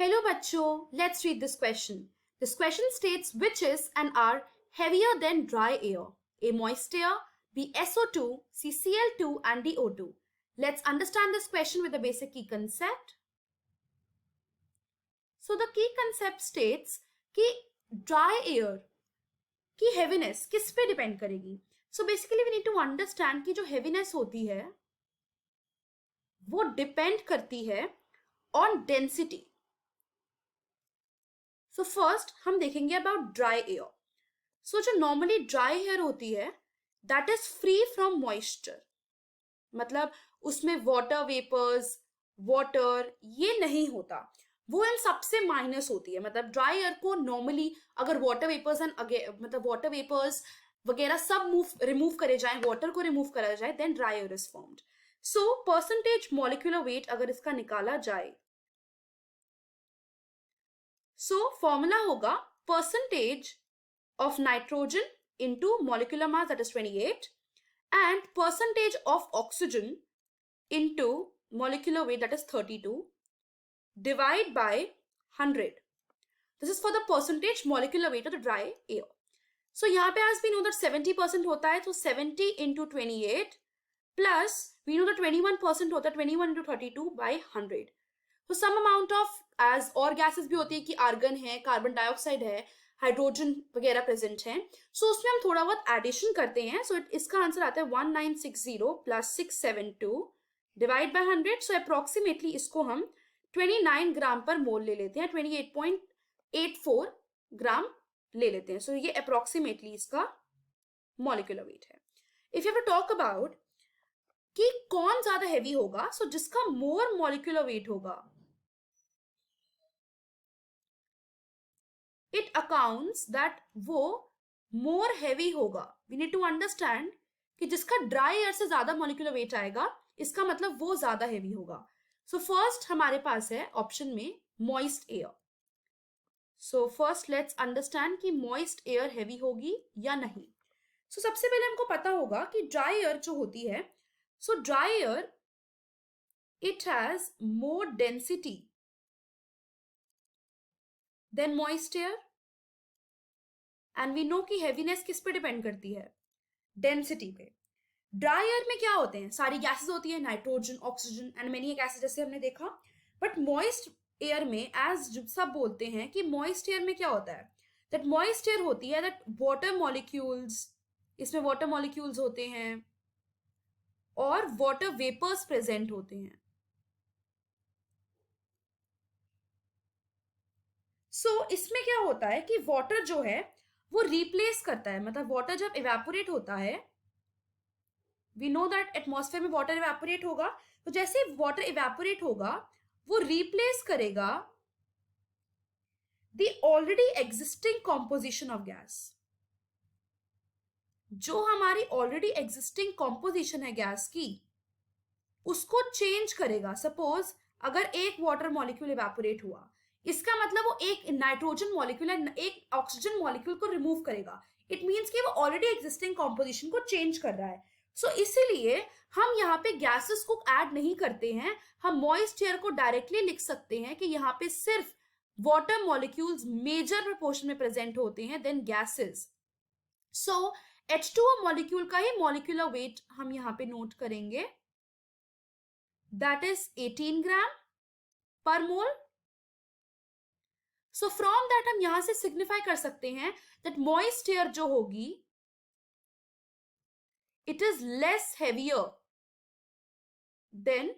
Hello bachcho, let's read this question. This question states which is and are heavier than dry air? A moist air, B SO2, C Cl2 and D O2. Let's understand this question with a basic key concept. So the key concept states कि dry air की heaviness किस पे depend करेगी? So basically we need to understand कि जो heaviness होती है वो depend करती है on density. So first हम देखेंगे about dry air. So जो normally dry air होती है that is free from moisture. मतलब उसमें water vapors, water ये नहीं होता, वो इन सबसे माइनस होती है. मतलब ड्राई एयर को नॉर्मली अगर वाटर वेपर्स एंड मतलब वाटर वेपर्स वगैरह सब रिमूव करे जाए, वाटर को रिमूव करा जाए, then dry air is formed. So percentage molecular weight अगर इसका निकाला जाए, सो फॉर्मूला होगा percentage of nitrogen into molecular mass, that is 28, and percentage of oxygen into molecular weight, that is 32, divide by 100. This is for the percentage molecular weight of the dry air. So यहाँ पे as we know that 70% होता है, तो 70 into 28 plus we know that 21% होता है, 21 into 32 by 100. So some amount of as और gases भी होती है कि आर्गन है, कार्बन डाइऑक्साइड है, हाइड्रोजन वगैरह प्रेजेंट है. सो उसमें हम थोड़ा बहुत एडिशन करते हैं. सो इसका आंसर आता है 1960 plus 672 divide by 100. So approximately इसको हम 29 ग्राम पर मोल ले लेते हैं, 28.84 ग्राम ले लेते हैं. सो ये अप्रोक्सीमेटली इसका मॉलिक्यूलर वेट है. If you have to talk about कि कौन ज्यादा हैवी होगा, सो जिसका मोर मॉलिक्यूलर वेट होगा, it accounts that वो more heavy होगा. We need to understand कि जिसका dry air से ज्यादा molecular weight आएगा, इसका मतलब वो ज्यादा heavy होगा. So first हमारे पास है ऑप्शन में moist air. So first let's understand कि moist air heavy होगी या नहीं. So सबसे पहले हमको पता होगा कि dry air जो होती है, so dry air it has more density than moist air. And we know कि हैवीनेस किस पे डिपेंड करती है? डेंसिटी पे. ड्राई एयर में क्या होते हैं? सारी गैसेस होती है, nitrogen, oxygen and many gases जैसे हमने देखा. बट मॉइस्ट एयर में एज सब बोलते हैं कि मॉइस्ट एयर में क्या होता है, दैट मॉइस्ट एयर होती है दैट वाटर मॉलिक्यूल्स, इसमें वाटर मॉलिक्यूल्स होते हैं और वाटर वेपर्स प्रेजेंट होते हैं. सो इसमें क्या होता है कि वाटर जो है वो रिप्लेस करता है. मतलब वाटर जब इवेपोरेट होता है, वी नो दैट एटमॉस्फेयर में वाटर इवेपोरेट होगा, तो जैसे वाटर इवेपोरेट होगा वो रिप्लेस करेगा the already existing composition of gas. जो हमारी ऑलरेडी एग्जिस्टिंग कॉम्पोजिशन है गैस की, उसको चेंज करेगा. सपोज अगर एक वाटर मॉलिक्यूल इवेपोरेट हुआ, इसका मतलब वो एक नाइट्रोजन मॉलिक्यूल है, एक ऑक्सीजन मॉलिक्यूल को रिमूव करेगा. इट मींस कि वो ऑलरेडी एग्जिस्टिंग कॉम्पोजिशन को चेंज कर रहा है. सो इसीलिए हम यहाँ पे गैसेस को ऐड नहीं करते हैं. हम मॉइस्ट एयर को डायरेक्टली लिख सकते हैं कि यहाँ पे सिर्फ वाटर मॉलिक्यूल्स मेजर प्रोपोर्शन में प्रेजेंट होते हैं देन गैसेस. सो H2O मॉलिक्यूल का ही मॉलिक्यूलर वेट हम यहाँ पे नोट करेंगे, दैट इज 18 ग्राम पर मोल. सो फ्रॉम दैट हम यहां से सिग्निफाई कर सकते हैं दैट मॉइस्ट एयर जो होगी it is less heavier than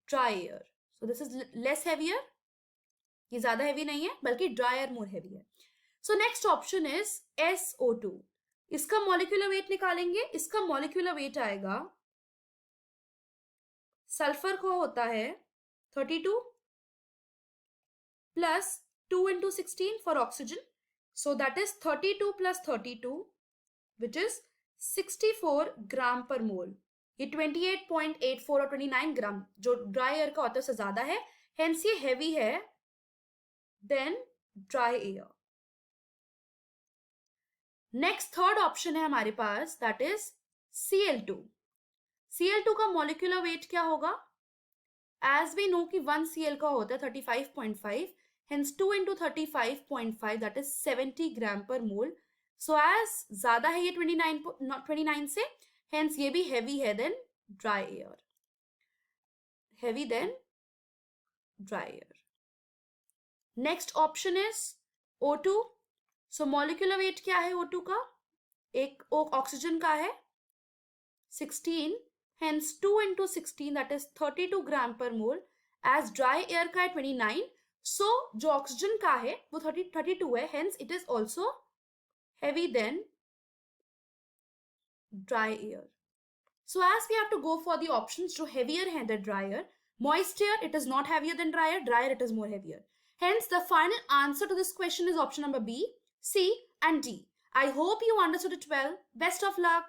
dry air. So this is less heavier, ये ज्यादा हेवी नहीं है बल्कि ड्राई एयर मोर हेवी है. So next option is SO2. इसका मॉलिक्यूलर वेट निकालेंगे. इसका मॉलिक्यूलर वेट आएगा, सल्फर को होता है 32 plus 2 into 16 for oxygen. So that is 32 plus 32, which is 64 ग्राम पर मोल. ये 28.84 और 29 ग्राम जो ड्राई एयर का होता है उससे ज्यादा है, हेंस ये हैवी है than dry air. Next third option है हमारे पास, दैट इज Cl2. Cl2 का मॉलिक्यूलर वेट क्या होगा? as we know कि 1 cl का होता है 35.5, hence 2 into 35.5 that is 70 gram per mole. So as ज़्यादा है ये 29 से, hence ये भी heavy है than dry air. Heavy than dry air. Next option is O2. So molecular weight क्या है O2 का? एक ऑक्सीजन का है 16, hence 2 into 16 that is 32 gram per mole. As dry air का है 29, so जो ऑक्सीजन का है वो 32 है, hence it is also heavy than dry air. So as we have to go for the options जो heavier हैं than drier, moist air it is not heavier than drier, drier it is more heavier. Hence the final answer to this question is option number B, C and D. I hope you understood it well. Best of luck.